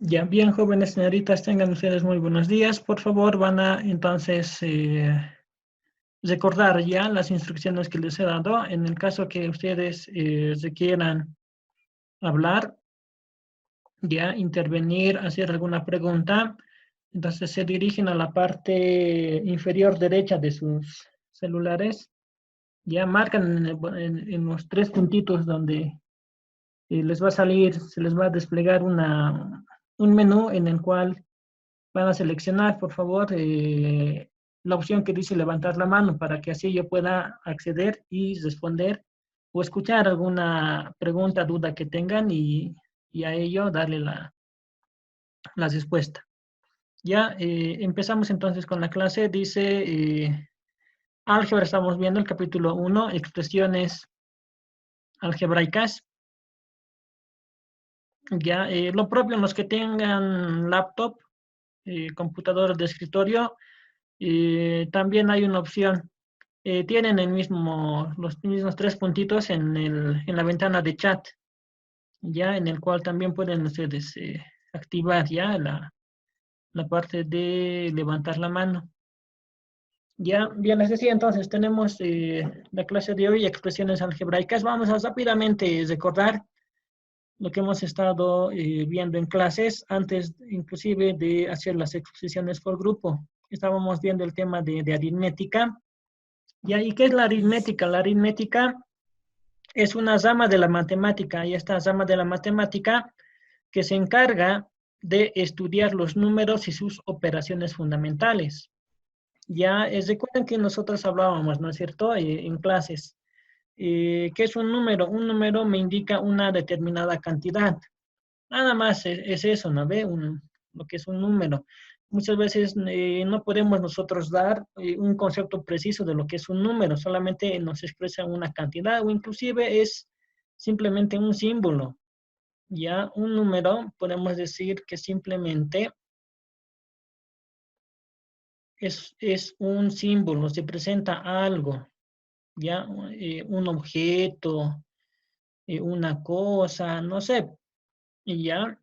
Ya, bien, jóvenes señoritas, tengan ustedes muy buenos días. Por favor, van a entonces recordar ya las instrucciones que les he dado. En el caso que ustedes requieran hablar, ya intervenir, hacer alguna pregunta, entonces se dirigen a la parte inferior derecha de sus celulares. Ya marcan en los tres puntitos donde les va a salir, se les va a desplegar un menú en el cual van a seleccionar, por favor, la opción que dice levantar la mano para que así yo pueda acceder y responder o escuchar alguna pregunta, duda que tengan y a ello darle la respuesta. Ya empezamos entonces con la clase. Dice álgebra, estamos viendo el capítulo 1, expresiones algebraicas. Ya lo propio en los que tengan laptop, computador de escritorio, también hay una opción. Tienen los mismos tres puntitos en la ventana de chat, ya en el cual también pueden ustedes activar ya la parte de levantar la mano. Ya, bien, les decía entonces, tenemos la clase de hoy, expresiones algebraicas. Vamos a rápidamente recordar lo que hemos estado viendo en clases, antes inclusive de hacer las exposiciones por grupo. Estábamos viendo el tema de aritmética. ¿Y qué es la aritmética? La aritmética es una rama de la matemática, y esta rama de la matemática que se encarga de estudiar los números y sus operaciones fundamentales. Ya recuerden que nosotros hablábamos, ¿no es cierto?, en clases. ¿Qué es un número? Un número me indica una determinada cantidad. Nada más es eso, ¿no ve? Lo que es un número. Muchas veces no podemos nosotros dar un concepto preciso de lo que es un número, solamente nos expresa una cantidad o inclusive es simplemente un símbolo. Ya un número podemos decir que simplemente es un símbolo, se presenta algo, ya un objeto, una cosa, no sé, y ya.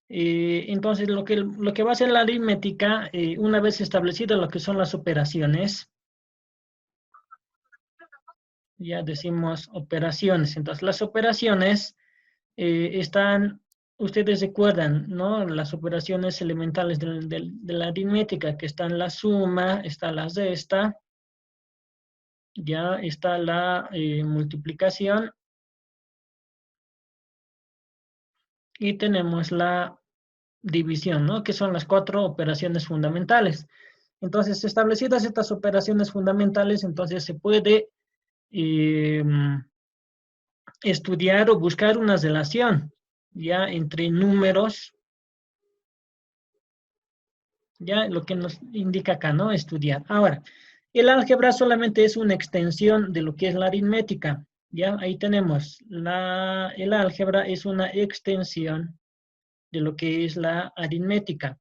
Entonces, lo que va a ser la aritmética, una vez establecidas lo que son las operaciones, ya decimos operaciones. Entonces, las operaciones ustedes recuerdan, ¿no? Las operaciones elementales de la aritmética, que están la suma, está la resta, ya está la multiplicación y tenemos la división, ¿no? Que son las cuatro operaciones fundamentales. Entonces, establecidas estas operaciones fundamentales, entonces se puede eh, estudiar o buscar una relación ya entre números, ya lo que nos indica acá, ¿no? Estudiar. Ahora, el álgebra solamente es una extensión de lo que es la aritmética, ya ahí tenemos, el álgebra es una extensión de lo que es la aritmética.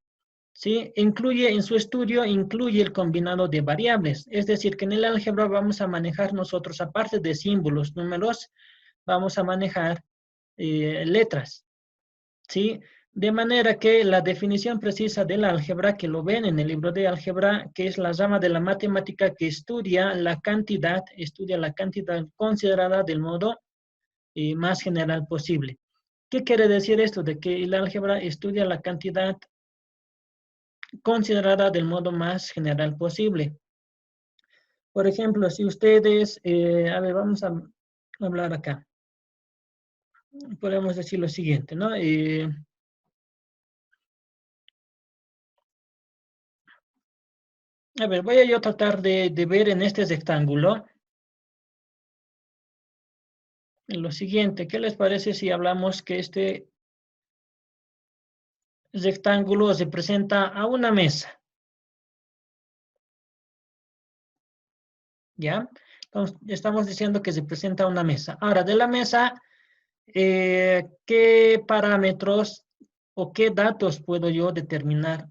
¿Sí? Incluye en su estudio, incluye el combinado de variables. Es decir, que en el álgebra vamos a manejar nosotros, aparte de símbolos, números, vamos a manejar letras. ¿Sí? De manera que la definición precisa del álgebra, que lo ven en el libro de álgebra, que es la rama de la matemática que estudia la cantidad considerada del modo más general posible. ¿Qué quiere decir esto? De que el álgebra estudia la cantidad considerada del modo más general posible. Por ejemplo, si ustedes, a ver, vamos a hablar acá. Podemos decir lo siguiente, ¿no? A ver, voy a yo tratar de ver en este rectángulo lo siguiente. ¿Qué les parece si hablamos que este rectángulo se presenta a una mesa? ¿Ya? Entonces, estamos diciendo que se presenta a una mesa. Ahora, de la mesa, ¿qué parámetros o qué datos puedo yo determinar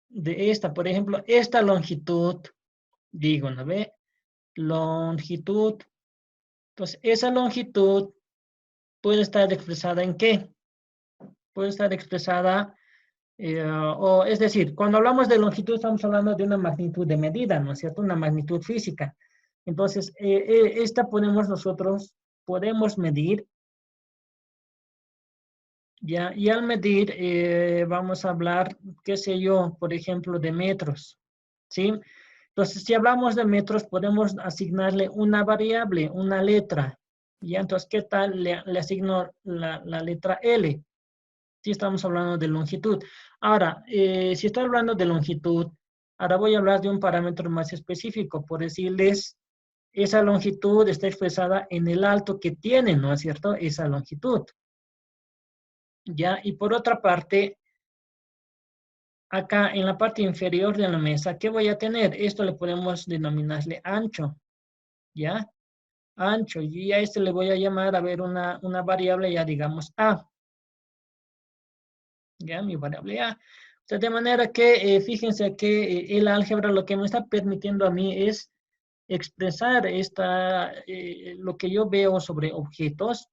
de esta? Por ejemplo, esta longitud, digo, ¿no ve? Longitud. Entonces, esa longitud puede estar expresada en qué? Puede estar expresada O es decir, cuando hablamos de longitud estamos hablando de una magnitud de medida, ¿no es cierto? Una magnitud física. Entonces, esta podemos medir, ¿ya? Y al medir vamos a hablar, qué sé yo, por ejemplo, de metros, ¿sí? Entonces, si hablamos de metros, podemos asignarle una variable, una letra. ¿Ya? Entonces, ¿qué tal? Le asigno la letra L. Si estamos hablando de longitud. Ahora, si estoy hablando de longitud, ahora voy a hablar de un parámetro más específico, por decirles, esa longitud está expresada en el alto que tiene, ¿no es cierto? Esa longitud. ¿Ya? Y por otra parte, acá en la parte inferior de la mesa, ¿qué voy a tener? Esto le podemos denominarle ancho, ¿ya? Ancho, y a este le voy a llamar, a ver, una variable, ya digamos A. ¿Ya? Mi variable A. O sea, de manera que, fíjense que el álgebra lo que me está permitiendo a mí es expresar lo que yo veo sobre objetos,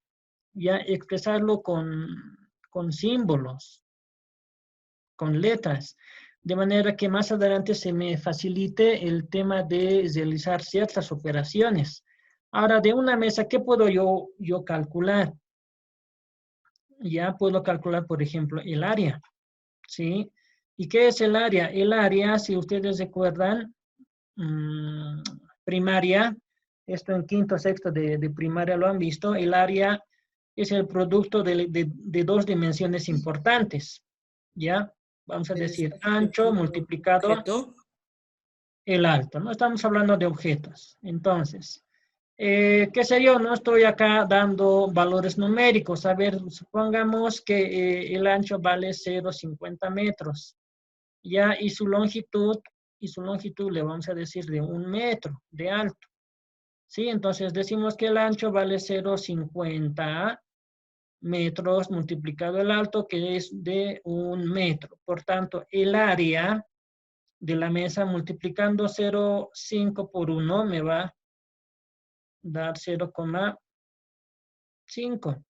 ya expresarlo con símbolos, con letras, de manera que más adelante se me facilite el tema de realizar ciertas operaciones. Ahora, de una mesa, ¿qué puedo yo calcular? Ya puedo calcular, por ejemplo, el área, ¿sí? ¿Y qué es el área? El área, si ustedes recuerdan, primaria, esto en quinto, sexto de primaria lo han visto, el área es el producto de dos dimensiones importantes, ¿ya? Vamos a decir ancho multiplicado Objeto. el alto, ¿no? Estamos hablando de objetos. Entonces, qué sé yo, no estoy acá dando valores numéricos. A ver, supongamos que el ancho vale 0,50 metros, ¿ya? Y su longitud le vamos a decir de 1 metro de alto, ¿sí? Entonces decimos que el ancho vale 0,50 metros multiplicado el alto, que es de 1 metro. Por tanto, el área de la mesa multiplicando 0,5 por 1 me va a dar 0,5.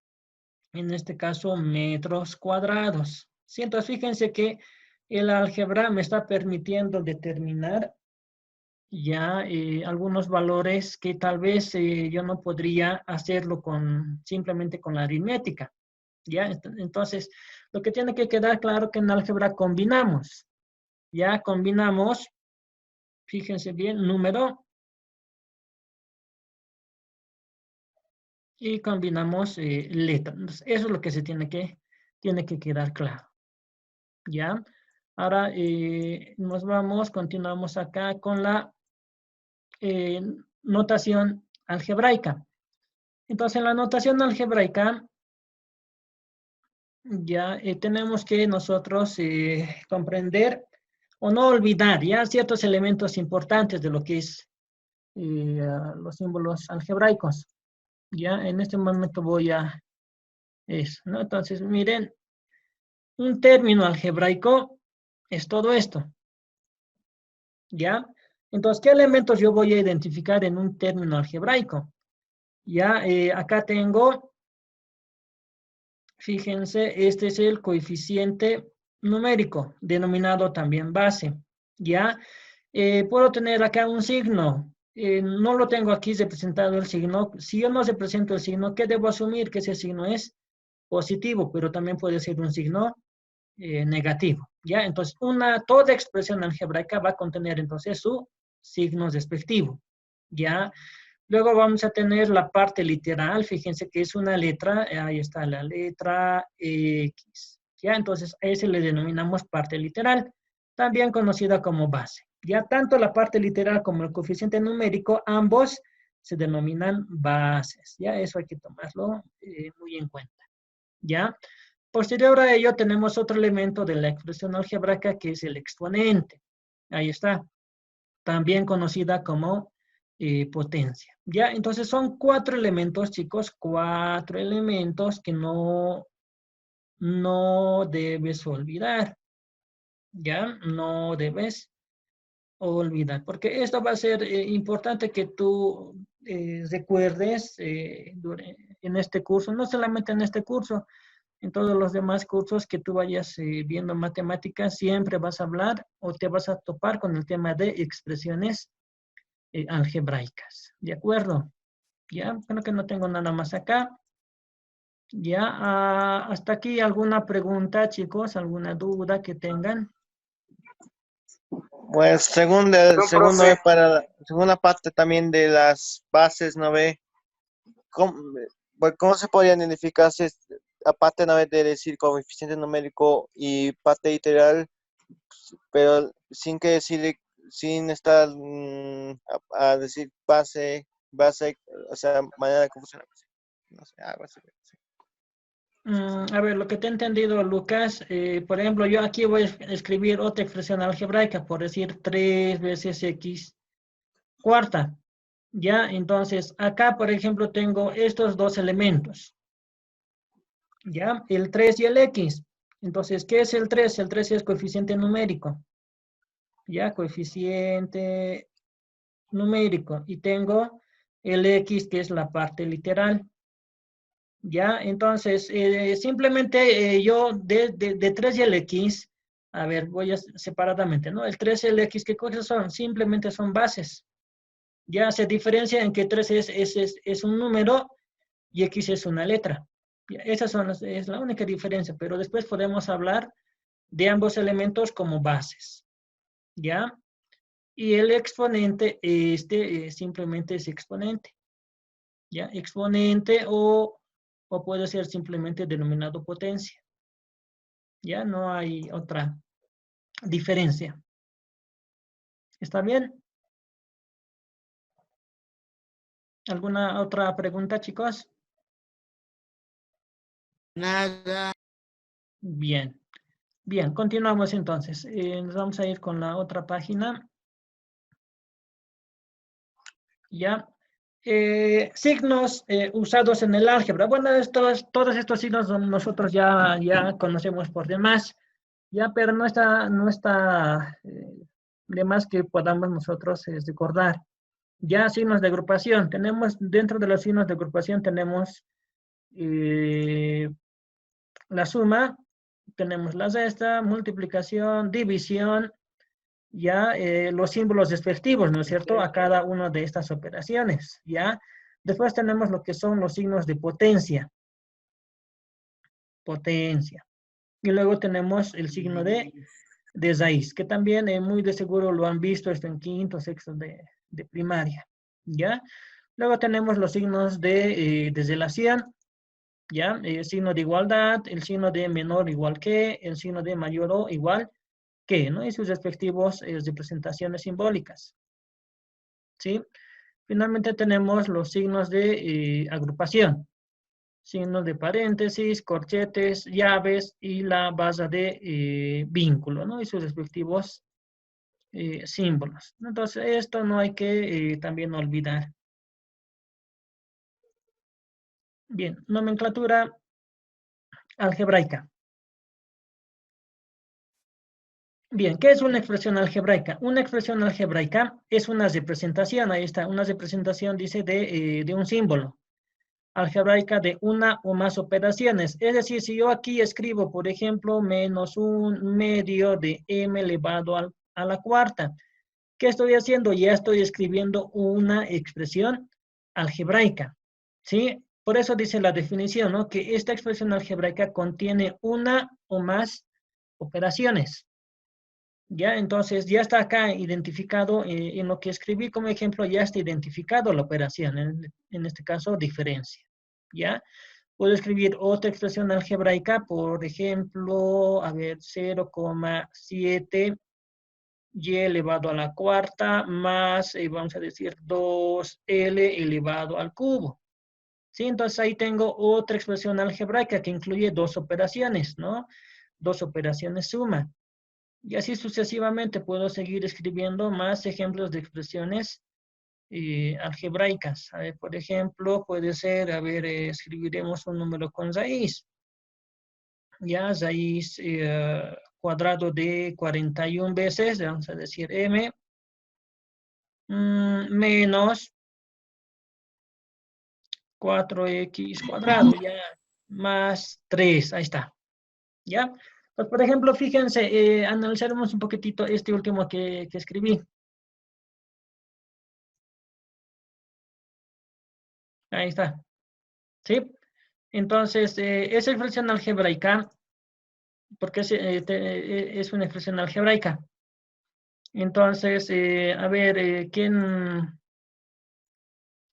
En este caso, metros cuadrados. Sí, entonces fíjense que el álgebra me está permitiendo determinar ya algunos valores que tal vez yo no podría hacerlo simplemente con la aritmética. ¿Ya? Entonces, lo que tiene que quedar claro que en álgebra combinamos. Ya combinamos, fíjense bien, número y combinamos letra. Entonces, eso es lo que tiene que quedar claro. ¿Ya? Ahora continuamos acá con la eh, notación algebraica. Entonces, en la notación algebraica, ya tenemos que nosotros comprender o no olvidar ya ciertos elementos importantes de lo que es los símbolos algebraicos. Ya en este momento voy a eso, ¿no? Entonces, miren, un término algebraico es todo esto, ¿ya? Entonces, ¿qué elementos yo voy a identificar en un término algebraico? Ya, acá tengo, fíjense, este es el coeficiente numérico, denominado también base, ¿ya? Puedo tener acá un signo, no lo tengo aquí representado el signo. Si yo no represento el signo, ¿qué debo asumir? Que ese signo es positivo, pero también puede ser un signo negativo, ¿ya? Entonces, toda expresión algebraica va a contener entonces su signo respectivo, ¿ya? Luego vamos a tener la parte literal, fíjense que es una letra, ahí está la letra X, ¿ya? Entonces, a ese le denominamos parte literal, también conocida como base, ¿ya? Tanto la parte literal como el coeficiente numérico, ambos se denominan bases, ¿ya? Eso hay que tomarlo muy en cuenta, ¿ya? Posterior a ello tenemos otro elemento de la expresión algebraica que es el exponente. Ahí está. También conocida como potencia. ¿Ya? Entonces son 4 elementos, chicos, 4 elementos que no debes olvidar. ¿Ya? No debes olvidar, porque esto va a ser importante que tú recuerdes en este curso, no solamente en este curso, En todos los demás cursos que tú vayas viendo matemáticas, siempre vas a hablar o te vas a topar con el tema de expresiones algebraicas. ¿De acuerdo? Ya, creo que no tengo nada más acá. Ya, hasta aquí alguna pregunta, chicos, alguna duda que tengan. Pues según no ve para la segunda parte también de las bases, ¿no ve? ¿Cómo, cómo se podrían identificar, aparte no ve de decir coeficiente numérico y parte literal, pero sin que decir, sin estar a decir base, o sea, manera de cómo funciona? No sé, algo así. Sí. A ver, lo que te he entendido, Lucas, por ejemplo, yo aquí voy a escribir otra expresión algebraica, por decir 3 veces x cuarta. Ya, entonces, acá, por ejemplo, tengo estos dos elementos. Ya, el 3 y el x. Entonces, ¿qué es el 3? El 3 es coeficiente numérico. Ya, coeficiente numérico. Y tengo el x, que es la parte literal. Ya, entonces, simplemente yo de 3 y el x, a ver, voy a separadamente, ¿no? El 3 y el x, ¿qué cosas son? Simplemente son bases. Ya se diferencia en que 3 es un número y x es una letra. Ya, esas son es la única diferencia, pero después podemos hablar de ambos elementos como bases. ¿Ya? Y el exponente, simplemente es exponente. ¿Ya? Exponente o puede ser simplemente denominado potencia. Ya no hay otra diferencia. ¿Está bien? ¿Alguna otra pregunta, chicos? Nada. Bien. Bien, continuamos entonces. Nos vamos a ir con la otra página. ¿Ya? Signos usados en el álgebra. Bueno, todos estos signos nosotros ya conocemos por demás, ya, pero no está de más que podamos nosotros recordar. Ya signos de agrupación. Tenemos, dentro de los signos de agrupación tenemos la suma, tenemos la resta, multiplicación, división, ya los símbolos despectivos, ¿no es cierto?, a cada una de estas operaciones, ¿ya? Después tenemos lo que son los signos de potencia. Potencia. Y luego tenemos el signo de raíz, que también muy de seguro lo han visto esto en quinto, sexto de primaria, ¿ya? Luego tenemos los signos de relación, ¿ya? El signo de igualdad, el signo de menor igual que, el signo de mayor o igual que, ¿no? Y sus respectivos representaciones simbólicas, ¿sí? Finalmente tenemos los signos de agrupación, signos de paréntesis, corchetes, llaves y la base de vínculo, ¿no? Y sus respectivos símbolos. Entonces, esto no hay que también olvidar. Bien, nomenclatura algebraica. Bien, ¿qué es una expresión algebraica? Una expresión algebraica es una representación, ahí está, una representación, dice, de un símbolo. Algebraica de una o más operaciones. Es decir, si yo aquí escribo, por ejemplo, menos un medio de m elevado a la cuarta, ¿qué estoy haciendo? Ya estoy escribiendo una expresión algebraica, ¿sí? Por eso dice la definición, ¿no? Que esta expresión algebraica contiene una o más operaciones. ¿Ya? Entonces, ya está acá identificado, en lo que escribí como ejemplo, ya está identificado la operación, en este caso, diferencia. ¿Ya? Puedo escribir otra expresión algebraica, por ejemplo, a ver, 0,7 y elevado a la cuarta más, vamos a decir, 2L elevado al cubo. ¿Sí? Entonces ahí tengo otra expresión algebraica que incluye dos operaciones, ¿no? Dos operaciones suma. Y así sucesivamente puedo seguir escribiendo más ejemplos de expresiones algebraicas. A ver, por ejemplo, puede ser, a ver, escribiremos un número con raíz. Ya, raíz cuadrado de 41 veces, vamos a decir m, menos 4x cuadrado. Ya, más 3, ahí está. ¿Ya? Pues, por ejemplo, fíjense, analizaremos un poquitito este último que escribí. Ahí está. ¿Sí? Entonces, esa expresión algebraica, porque es una expresión algebraica. Entonces, a ver, ¿quién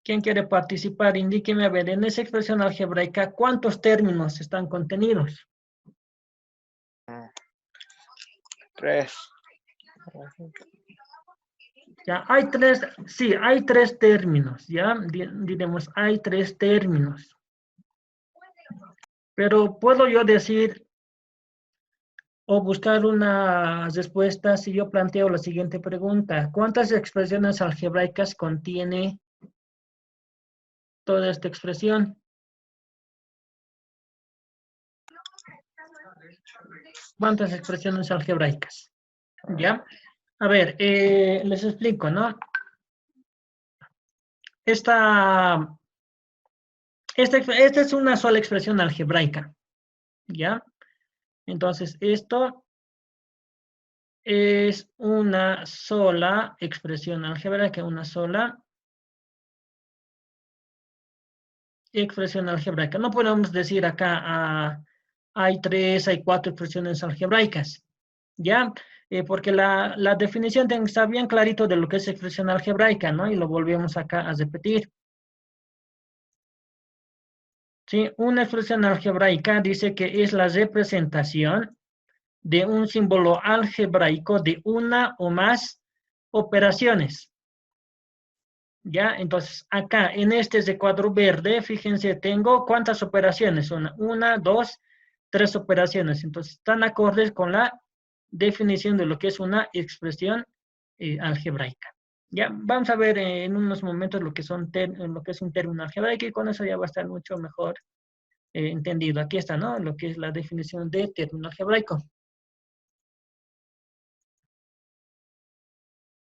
quiere participar? Indíqueme, a ver, en esa expresión algebraica, ¿cuántos términos están contenidos? 3. Ya, hay tres, sí, hay 3 términos, ¿ya? Diremos, hay 3 términos. Pero puedo yo decir o buscar una respuesta si yo planteo la siguiente pregunta. ¿Cuántas expresiones algebraicas contiene toda esta expresión? ¿Cuántas expresiones algebraicas? ¿Ya? A ver, les explico, ¿no? Esta es una sola expresión algebraica, ¿ya? Entonces, esto es una sola expresión algebraica, una sola expresión algebraica. No podemos decir acá, hay 3, hay 4 expresiones algebraicas, ¿ya? Porque la definición tiene que estar bien clarito de lo que es expresión algebraica, ¿no? Y lo volvemos acá a repetir. ¿Sí? Una expresión algebraica dice que es la representación de un símbolo algebraico de una o más operaciones. ¿Ya? Entonces, acá en este recuadro verde, fíjense, tengo cuántas operaciones. Una, dos, 3 operaciones. Entonces, están acordes con la definición de lo que es una expresión algebraica. Ya, vamos a ver en unos momentos lo que es un término algebraico y con eso ya va a estar mucho mejor entendido. Aquí está, ¿no? Lo que es la definición de término algebraico.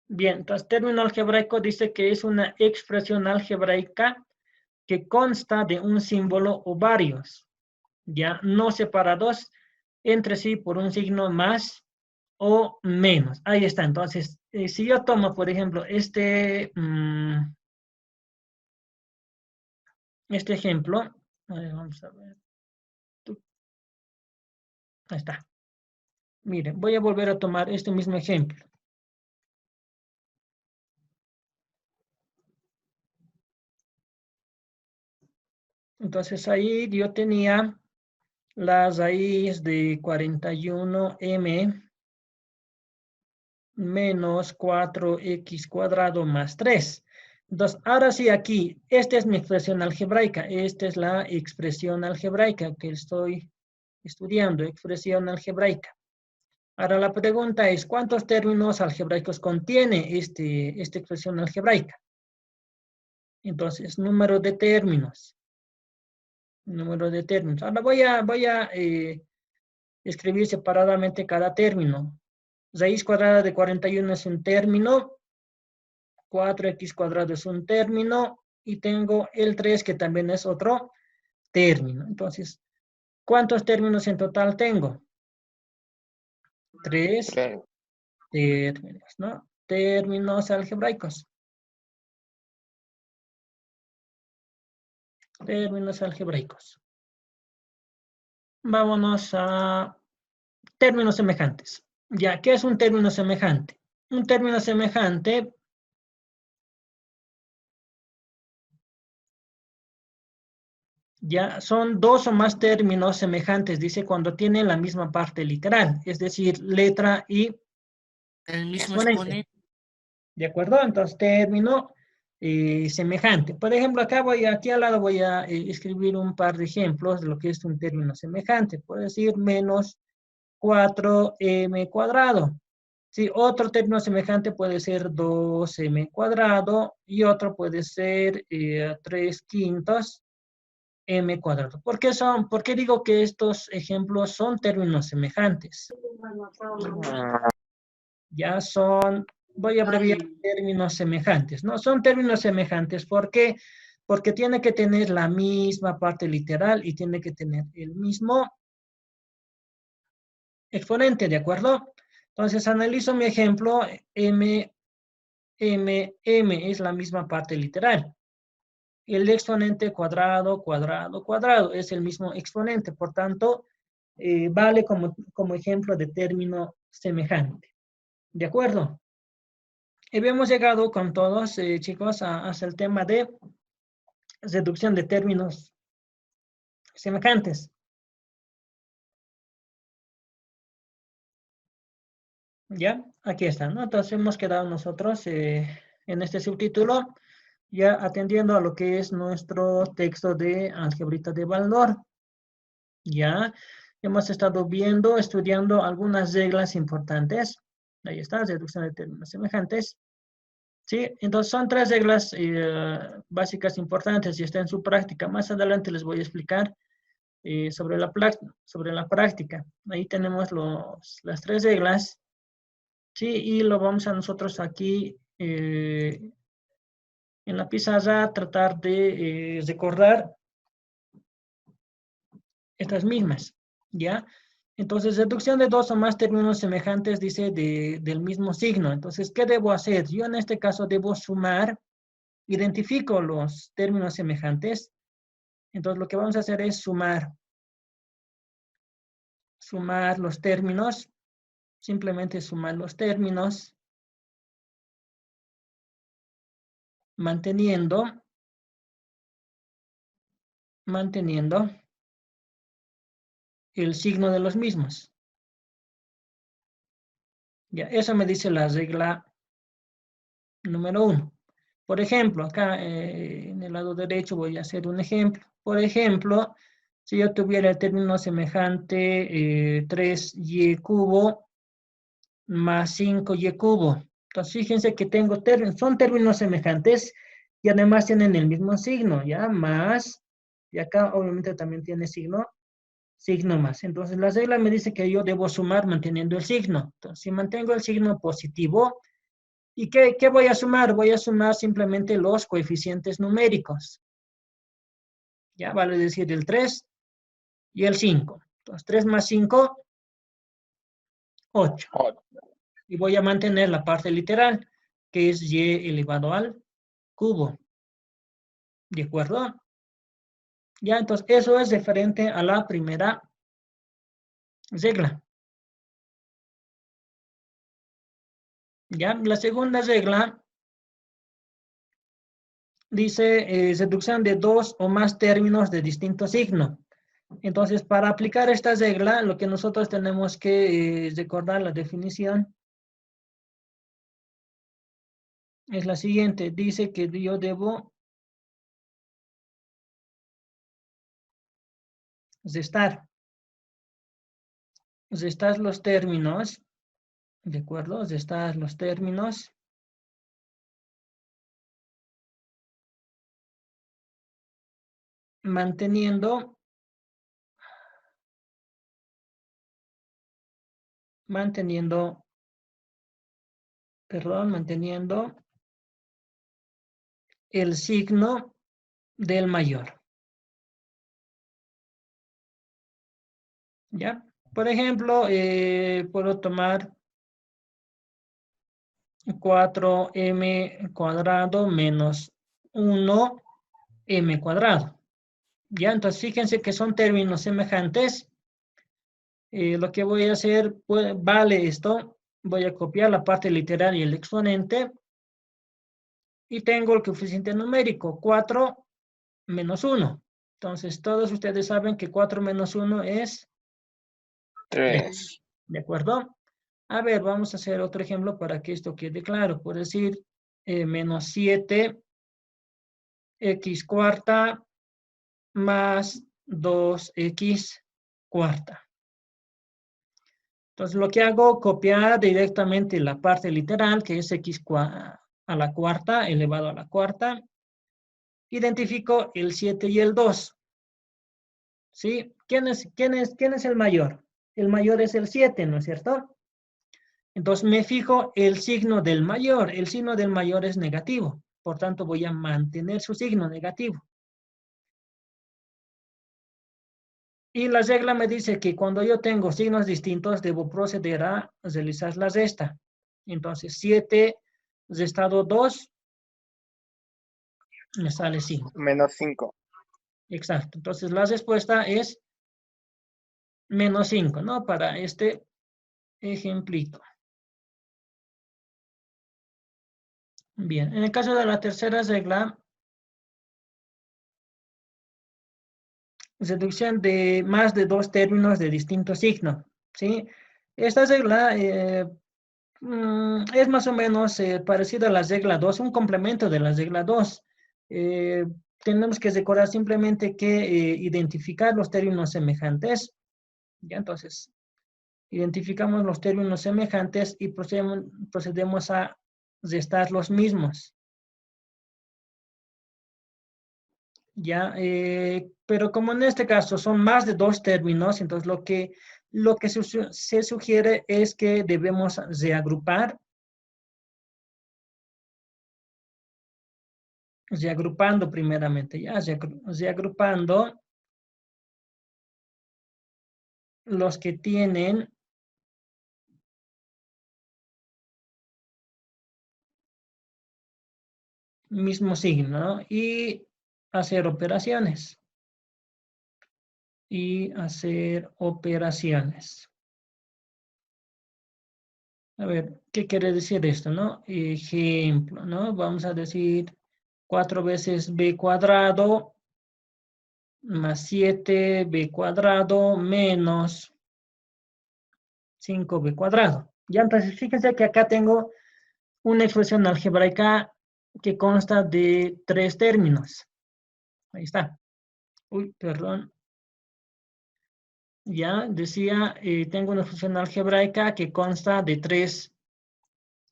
Bien, entonces término algebraico dice que es una expresión algebraica que consta de un símbolo o varios, ya no separados entre sí por un signo más o menos. Ahí está, entonces, si yo tomo, por ejemplo, este ejemplo, vamos a ver, ahí está. Miren, voy a volver a tomar este mismo ejemplo. Entonces ahí yo tenía la raíz de 41m menos 4x cuadrado más 3. Entonces, ahora sí aquí, esta es mi expresión algebraica. Esta es la expresión algebraica que estoy estudiando, expresión algebraica. Ahora la pregunta es, ¿cuántos términos algebraicos contiene esta expresión algebraica? Entonces, número de términos. Número de términos. Ahora voy a escribir separadamente cada término. Raíz cuadrada de 41 es un término, 4x cuadrado es un término, y tengo el 3 que también es otro término. Entonces, ¿cuántos términos en total tengo? 3 términos, ¿no? Términos algebraicos. Términos algebraicos. Vámonos a términos semejantes. Ya, ¿qué es un término semejante? Un término semejante ya son 2 o más términos semejantes, dice, cuando tienen la misma parte literal, es decir, letra y el mismo exponente. ¿De acuerdo? Entonces, término semejante. Por ejemplo, aquí al lado voy a escribir un par de ejemplos de lo que es un término semejante. Puedo decir menos 4m cuadrado. Sí, otro término semejante puede ser 2m cuadrado y otro puede ser 3 quintos m cuadrado. ¿Por qué digo que estos ejemplos son términos semejantes? Ya son, voy a abreviar términos semejantes, ¿no? Son términos semejantes porque porque tiene que tener la misma parte literal y tiene que tener el mismo exponente, ¿de acuerdo? Entonces analizo mi ejemplo, m es la misma parte literal. El exponente cuadrado, cuadrado, cuadrado es el mismo exponente, por tanto, vale como ejemplo de término semejante. ¿De acuerdo? Y hemos llegado con todos, chicos, hasta el tema de reducción de términos semejantes. ¿Ya? Aquí está, ¿no? Entonces hemos quedado nosotros en este subtítulo, ya atendiendo a lo que es nuestro texto de álgebra de Baldor. Ya hemos estado viendo, estudiando algunas reglas importantes. Ahí está, reducción de términos semejantes. Sí, entonces son 3 reglas básicas importantes y está en su práctica. Más adelante les voy a explicar sobre la práctica. Ahí tenemos las 3 reglas. Sí, y lo vamos a nosotros aquí en la pizarra tratar de recordar estas mismas, ¿ya? Entonces, reducción de 2 o más términos semejantes dice del mismo signo. Entonces, ¿qué debo hacer? Yo en este caso debo sumar, identifico los términos semejantes. Entonces, lo que vamos a hacer es sumar los términos, simplemente sumar los términos, manteniendo el signo de los mismos. Ya, eso me dice la regla número 1. Por ejemplo, acá en el lado derecho voy a hacer un ejemplo. Por ejemplo, si yo tuviera el término semejante 3y cubo más 5y cubo. Entonces, fíjense que tengo son términos semejantes y además tienen el mismo signo, ¿ya? Más, y acá obviamente también tiene signo más. Entonces, la regla me dice que yo debo sumar manteniendo el signo. Entonces, si mantengo el signo positivo, ¿y qué voy a sumar? Voy a sumar simplemente los coeficientes numéricos. Ya vale decir el 3 y el 5. Entonces, 3 más 5, 8. Y voy a mantener la parte literal, que es y elevado al cubo. ¿De acuerdo? Ya, entonces, eso es referente a la primera regla. Ya, la segunda regla dice reducción de 2 o más términos de distinto signo. Entonces, para aplicar esta regla, lo que nosotros tenemos que recordar la definición es la siguiente. Dice que yo debo restar los términos, ¿de acuerdo? Restar los términos manteniendo el signo del mayor. ¿Ya? Por ejemplo, puedo tomar 4m cuadrado menos 1m cuadrado. ¿Ya? Entonces, fíjense que son términos semejantes. Lo que voy a hacer, pues, vale esto. Voy a copiar la parte literal y el exponente. Y tengo el coeficiente numérico, 4 menos 1. Entonces, todos ustedes saben que 4 menos 1 es 3. ¿De acuerdo? A ver, vamos a hacer otro ejemplo para que esto quede claro. Por decir, menos 7 x cuarta más 2x cuarta. Entonces, lo que hago, copiar directamente la parte literal, que es x a la cuarta, elevado a la cuarta. Identifico el 7 y el 2. ¿Sí? ¿Quién es el mayor? El mayor es el 7, ¿no es cierto? Entonces, me fijo el signo del mayor. El signo del mayor es negativo. por tanto voy a mantener su signo negativo. Y la regla me dice que cuando yo tengo signos distintos, debo proceder a realizar la resta. Entonces, 7 restado 2, me sale 5. Menos 5. Exacto. Entonces, la respuesta es menos 5, ¿no? Para este ejemplito. Bien, en el caso de la tercera regla, reducción de más de 2 términos de distinto signo, ¿sí? Esta regla es más o menos parecida a la regla 2, un complemento de la regla 2. Tenemos que recordar simplemente que identificar los términos semejantes. Ya, entonces, identificamos los términos semejantes y procedemos a restar los mismos. Ya, pero como en este caso son más de 2 términos, entonces lo que se sugiere es que debemos reagrupar, reagrupando primeramente, ya, reagrupando los que tienen mismo signo, ¿no? Y hacer operaciones. A ver, ¿qué quiere decir esto, no? Ejemplo, ¿no? Vamos a decir 4 veces b cuadrado más 7b cuadrado menos 5b cuadrado. Ya, entonces fíjense que acá tengo una expresión algebraica que consta de 3 términos. Ahí está. Uy, perdón. Ya, decía, tengo una función algebraica que consta de 3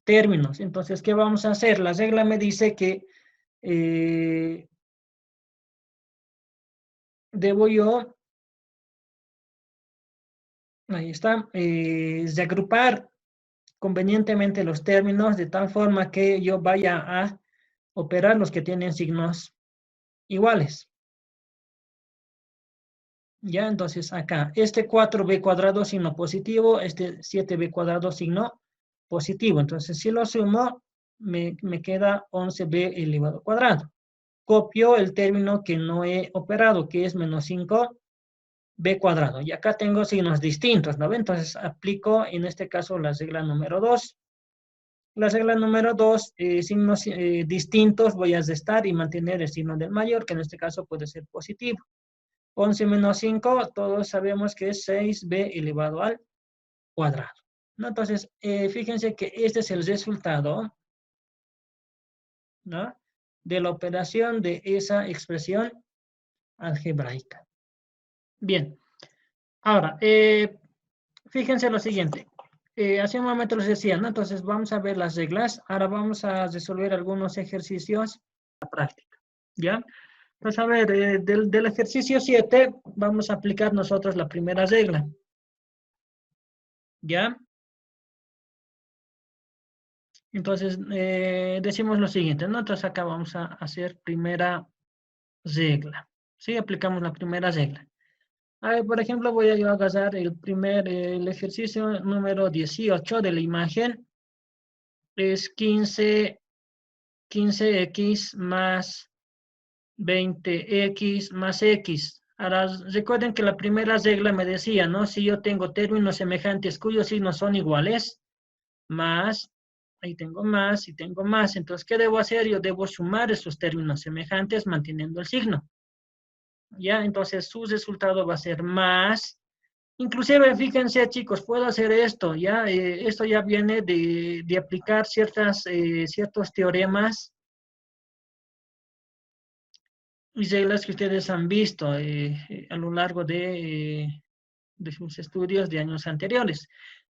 términos. Entonces, ¿qué vamos a hacer? La regla me dice que debo yo, ahí está, reagrupar convenientemente los términos de tal forma que yo vaya a operar los que tienen signos iguales. Ya, entonces acá, este 4b cuadrado signo positivo, este 7b cuadrado signo positivo. Entonces, si lo sumo, me queda 11b elevado al cuadrado. Copio el término que no he operado, que es menos 5b cuadrado. Y acá tengo signos distintos, ¿no? Entonces, aplico en este caso la regla número 2. La regla número 2, signos distintos voy a restar y mantener el signo del mayor, que en este caso puede ser positivo. 11 menos 5, todos sabemos que es 6b elevado al cuadrado, ¿no? Entonces, fíjense que este es el resultado, ¿no?, de la operación de esa expresión algebraica. Bien, ahora, fíjense lo siguiente. Hace un momento les decía, ¿no? Entonces, vamos a ver las reglas. Ahora vamos a resolver algunos ejercicios a práctica, ¿ya? Pues a ver, del ejercicio 7 vamos a aplicar nosotros la primera regla. ¿Ya? Entonces, decimos lo siguiente, ¿no? Entonces acá vamos a hacer primera regla. ¿Sí? Aplicamos la primera regla. A ver, por ejemplo, voy a yo a agarrar el ejercicio número 18 de la imagen. Es 15x más 20x más x. Ahora, recuerden que la primera regla me decía, ¿no? Si yo tengo términos semejantes cuyos signos son iguales, más, ahí tengo más y tengo más. Entonces, ¿qué debo hacer? Yo debo sumar esos términos semejantes manteniendo el signo. ¿Ya? Entonces, su resultado va a ser más. Inclusive, fíjense, chicos, puedo hacer esto, ¿ya? Esto ya viene de aplicar ciertos teoremas y reglas que ustedes han visto a lo largo de sus estudios de años anteriores.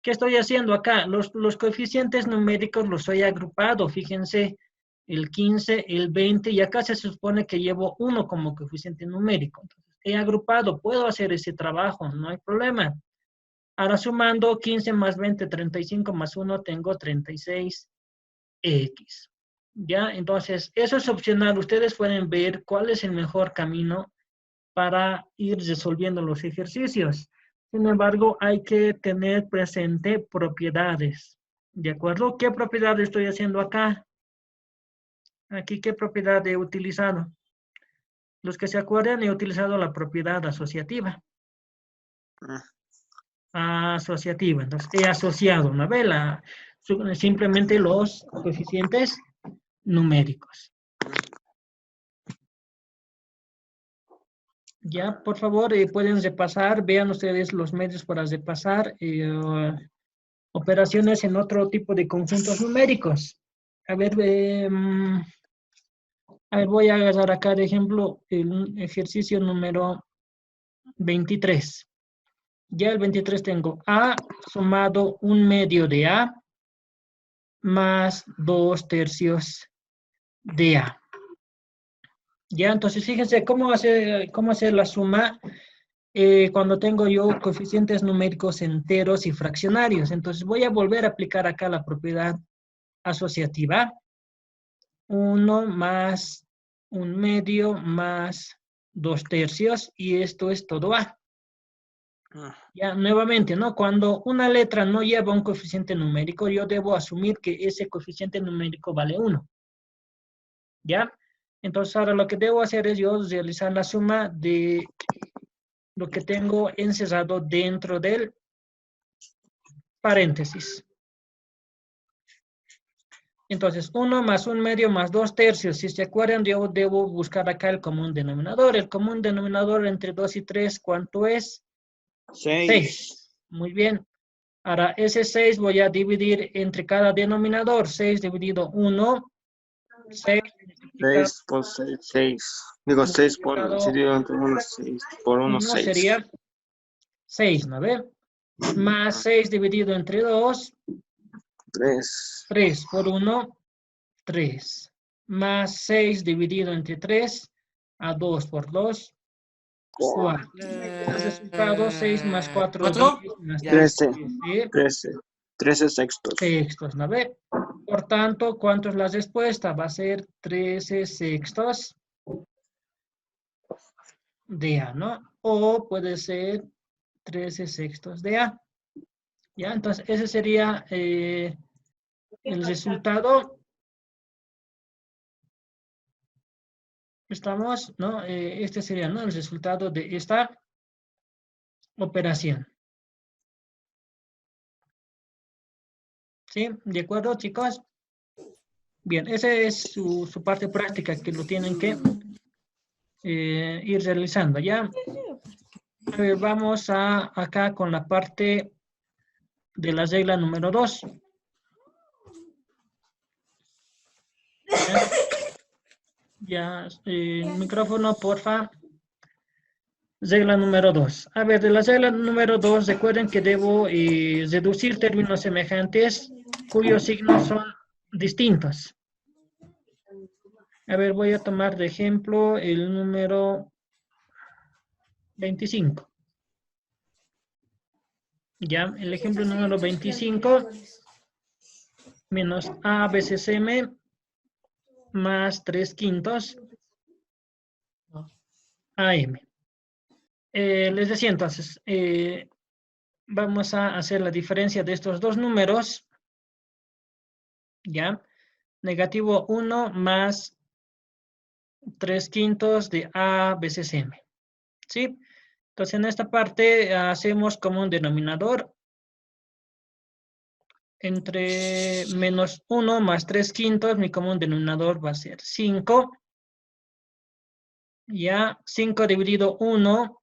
¿Qué estoy haciendo acá? Los coeficientes numéricos los he agrupado, fíjense, el 15, el 20, y acá se supone que llevo 1 como coeficiente numérico. Entonces, he agrupado, puedo hacer ese trabajo, no hay problema. Ahora sumando 15 más 20, 35 más 1, tengo 36x. ¿Ya? Entonces, eso es opcional. Ustedes pueden ver cuál es el mejor camino para ir resolviendo los ejercicios. Sin embargo, hay que tener presente propiedades. ¿De acuerdo? ¿Qué propiedad estoy haciendo acá? Aquí, ¿qué propiedad he utilizado? Los que se acuerdan, he utilizado la propiedad asociativa. Asociativa. Entonces, he asociado una vela, simplemente los coeficientes numéricos. Ya, por favor, pueden repasar, vean ustedes los medios para repasar operaciones en otro tipo de conjuntos numéricos. A ver, voy a agarrar acá de ejemplo el ejercicio número 23. Ya el 23 tengo A sumado 1/2 de A más 2/3 de A. Ya, entonces fíjense cómo hacer la suma cuando tengo yo coeficientes numéricos enteros y fraccionarios. Entonces voy a volver a aplicar acá la propiedad asociativa. 1 más 1/2 más 2/3 y esto es todo A. Ya, nuevamente, ¿no? Cuando una letra no lleva un coeficiente numérico, yo debo asumir que ese coeficiente numérico vale 1. ¿Ya? Entonces ahora lo que debo hacer es yo realizar la suma de lo que tengo encerrado dentro del paréntesis. Entonces, 1 más 1/2 más 2/3. Si se acuerdan, yo debo buscar acá el común denominador. El común denominador entre 2 y 3, ¿cuánto es? 6. Muy bien. Ahora, ese 6 voy a dividir entre cada denominador. 6 dividido 1. 6 por 6, 6. Digo, 6 por, si divido entre 1, 6 por 1, 6. Sería 6, ¿no ve? Más 6 dividido entre 2. 3. 3 por 1, 3. Más 6 dividido entre 3. A 2 por 2. 4. El resultado 6 más 4. ¿4? 10 más 13. 13. 13 sextos. Sextos, ¿no ve? Por tanto, ¿cuánto es la respuesta? Va a ser 13 sextos de A, ¿no? O puede ser 13 sextos de A. ¿Ya? Entonces, ese sería el resultado. Estamos, ¿no? Este sería, ¿no? El resultado de esta operación. ¿Sí? ¿De acuerdo, chicos? Bien, esa es su parte práctica que lo tienen que ir realizando, ¿ya? Vamos acá con la parte de la regla número 2. Ya, micrófono, porfa. Regla número 2. A ver, de la regla número 2, recuerden que debo reducir términos semejantes cuyos signos son distintos. A ver, voy a tomar de ejemplo el número 25. Ya, el ejemplo número 25 menos A veces M más 3/5 AM. Les decía entonces, vamos a hacer la diferencia de estos dos números. ¿Ya? Negativo 1 más 3/5 de A veces M. ¿Sí? Entonces, en esta parte hacemos como un denominador. Entre menos 1 más 3/5, mi común denominador va a ser 5. Ya, 5 dividido 1,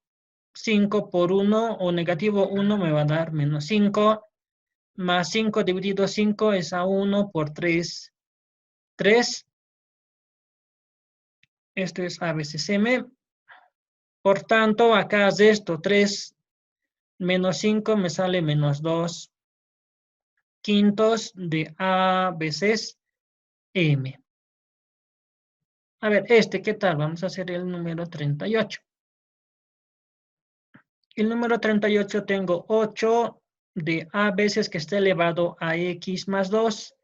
5 por 1 o negativo 1 me va a dar menos 5. Más 5 dividido 5 es a 1 por 3, 3. Esto es A veces M. Por tanto, acá de esto 3 menos 5 me sale menos 2/5 de A veces M. A ver, ¿qué tal? Vamos a hacer el número 38. El número 38 tengo 8 de A veces que está elevado a X más 2.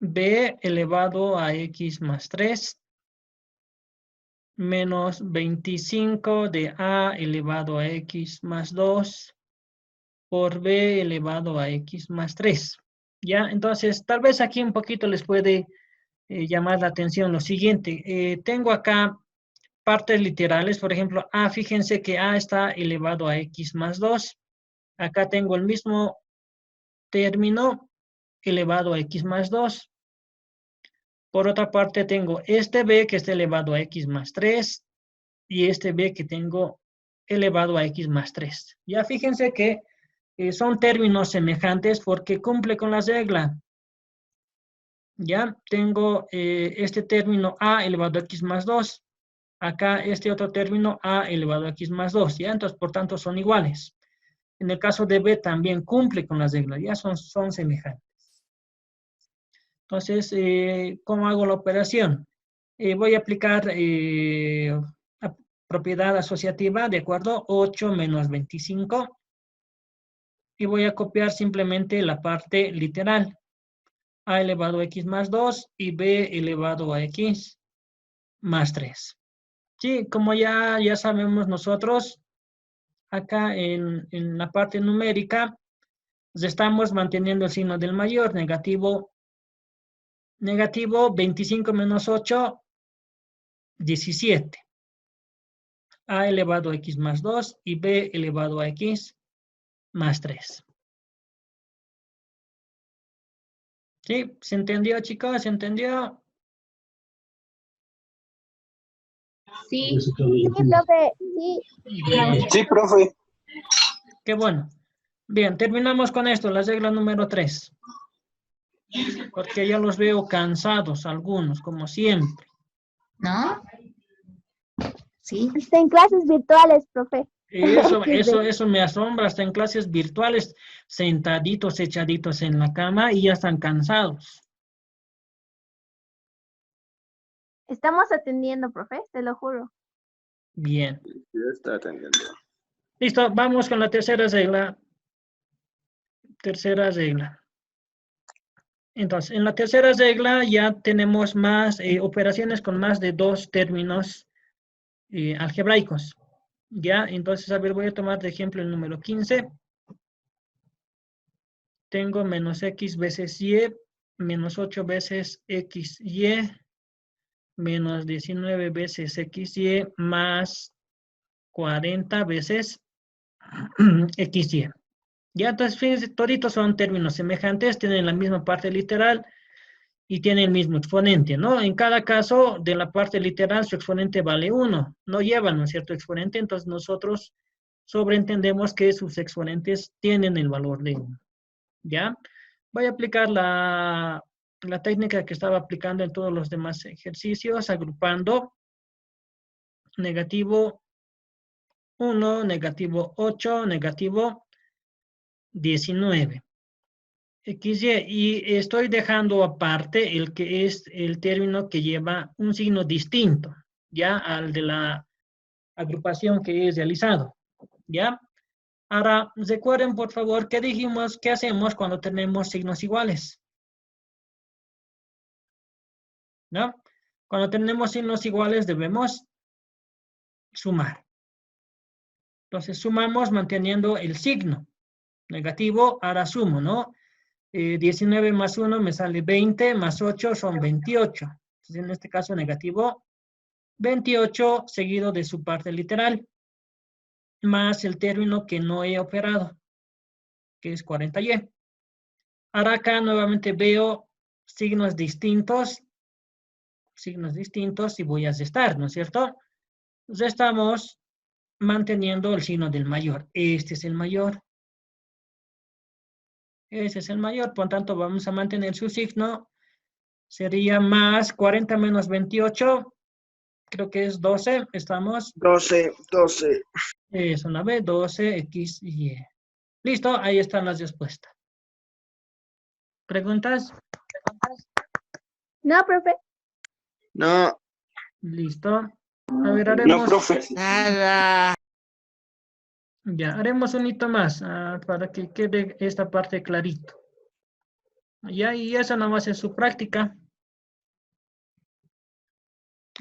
b elevado a x más 3 menos 25 de a elevado a x más 2 por b elevado a x más 3. ¿Ya? Entonces, tal vez aquí un poquito les puede llamar la atención lo siguiente. Tengo acá partes literales, por ejemplo, a, fíjense que a está elevado a x más 2. Acá tengo el mismo término elevado a x más 2. Por otra parte, tengo este b que está elevado a x más 3 y este b que tengo elevado a x más 3. Ya fíjense que son términos semejantes porque cumple con la regla. Ya tengo este término a elevado a x más 2. Acá este otro término a elevado a x más 2. ¿Ya? Entonces, por tanto, son iguales. En el caso de b también cumple con las reglas. Ya son semejantes. Entonces, ¿cómo hago la operación? Voy a aplicar propiedad asociativa, ¿de acuerdo? 8 menos 25. Y voy a copiar simplemente la parte literal. A elevado a x más 2 y b elevado a x más 3. Sí, como ya sabemos nosotros, acá en la parte numérica, estamos manteniendo el signo del mayor, negativo 25 menos 8, 17. A elevado a x más 2 y b elevado a x más 3. ¿Sí? ¿Se entendió, chicos? ¿Se entendió? Sí, profe, sí. Bien. Sí, profe. Qué bueno. Bien, terminamos con esto, la regla número 3. Porque ya los veo cansados algunos, como siempre. ¿No? Sí. Está en clases virtuales, profe. Eso me asombra, hasta en clases virtuales, sentaditos, echaditos en la cama y ya están cansados. Estamos atendiendo, profe, te lo juro. Bien. Ya está atendiendo. Listo, vamos con la tercera regla. Tercera regla. Entonces, en la tercera regla ya tenemos más operaciones con más de 2 términos algebraicos. Ya, entonces, a ver, voy a tomar de ejemplo el número 15. Tengo menos x veces y, menos 8 veces xy, menos 19 veces xy, más 40 veces xy. Ya, entonces, fíjense, toditos son términos semejantes, tienen la misma parte literal y tienen el mismo exponente, ¿no? En cada caso, de la parte literal, su exponente vale 1. No llevan un cierto exponente, entonces nosotros sobreentendemos que sus exponentes tienen el valor de 1. ¿Ya? Voy a aplicar la técnica que estaba aplicando en todos los demás ejercicios, agrupando negativo 1, negativo 8, negativo 19. XY, y estoy dejando aparte el que es el término que lleva un signo distinto, ¿ya? Al de la agrupación que he realizado, ¿ya? Ahora, recuerden, por favor, ¿qué dijimos? ¿Qué hacemos cuando tenemos signos iguales? ¿No? Cuando tenemos signos iguales debemos sumar. Entonces, sumamos manteniendo el signo negativo, ahora sumo, ¿no? 19 más 1 me sale 20, más 8 son 28. Entonces, en este caso, negativo 28 seguido de su parte literal, más el término que no he operado, que es 40y. Ahora acá nuevamente veo signos distintos y voy a restar, ¿no es cierto? Restamos manteniendo el signo del mayor. Este es el mayor. Ese es el mayor, por lo tanto vamos a mantener su signo. Sería más 40 menos 28, creo que es 12, estamos. 12. Es una vez, 12, x, y. Listo, ahí están las respuestas. ¿Preguntas? No, profe. No, Listo. A ver, no, haremos. profe. Nada. Ya, haremos un hito más para que quede esta parte clarito. Ya, y eso nomás es su práctica.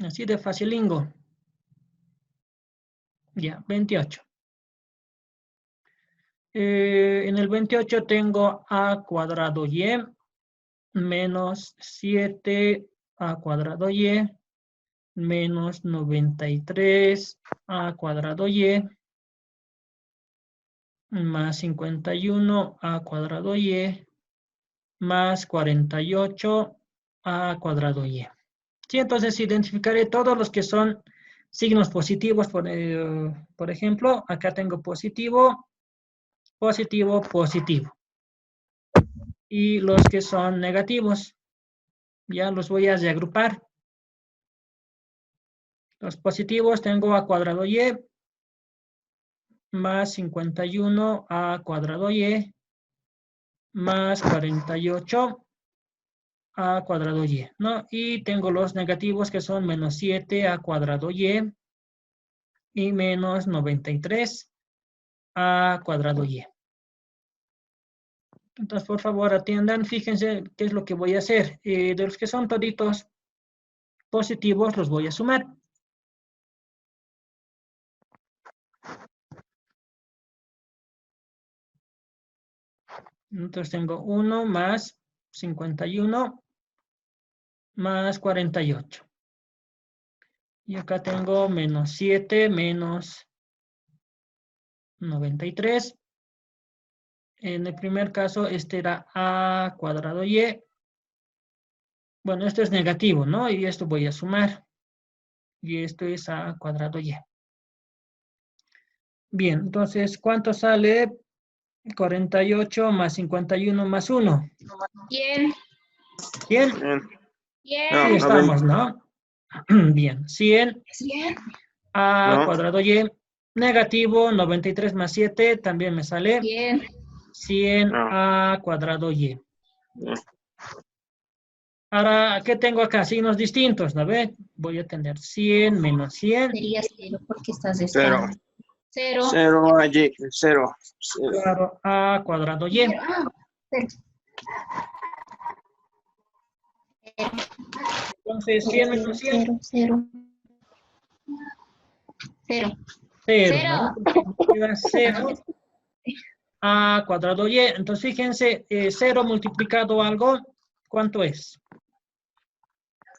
Así de facilingo. Ya, 28. En el 28 tengo a cuadrado y menos 7 a cuadrado y menos 93 a cuadrado y más 51 a cuadrado y más 48 a cuadrado y. Sí, entonces identificaré todos los que son signos positivos. Por ejemplo, acá tengo positivo, positivo, positivo. Y los que son negativos, ya los voy a reagrupar. Los positivos tengo a cuadrado y más 51 a cuadrado y más 48 a cuadrado y, ¿no? Y tengo los negativos que son menos 7 a cuadrado y menos 93 a cuadrado y. Entonces, por favor, atiendan, fíjense qué es lo que voy a hacer. De los que son toditos positivos, los voy a sumar. Entonces tengo 1 más 51 más 48. Y acá tengo menos 7 menos 93. En el primer caso, este era a cuadrado y. Bueno, esto es negativo, ¿no? Y esto voy a sumar. Y esto es a cuadrado y. Bien, entonces, ¿cuánto sale? 48 más 51 más 1. 100. 100. Ahí estamos, ¿no? Bien, 100 100. a No. cuadrado y negativo, 93 más 7 también me sale 100. 100 No. a cuadrado y. No. Ahora, ¿qué tengo acá? Signos distintos, ¿no ve? Voy a tener 100 menos 100. Sería 0 porque estás Cero. restando. 0. 0 allí. 0. Claro, a cuadrado y. Ah, 0. Entonces, 100 menos 100. 0. 0. 0, ¿no? Me queda 0 a cuadrado y. Entonces, fíjense, 0 multiplicado algo, ¿cuánto es?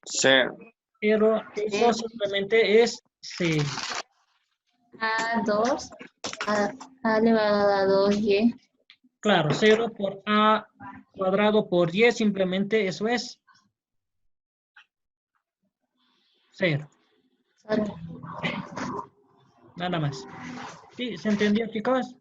0. Pero eso simplemente es 0. A 2. A elevado a 2y. Claro, 0 por a cuadrado por y, simplemente eso es 0. Nada más. ¿Sí? ¿Se entendió, chicos?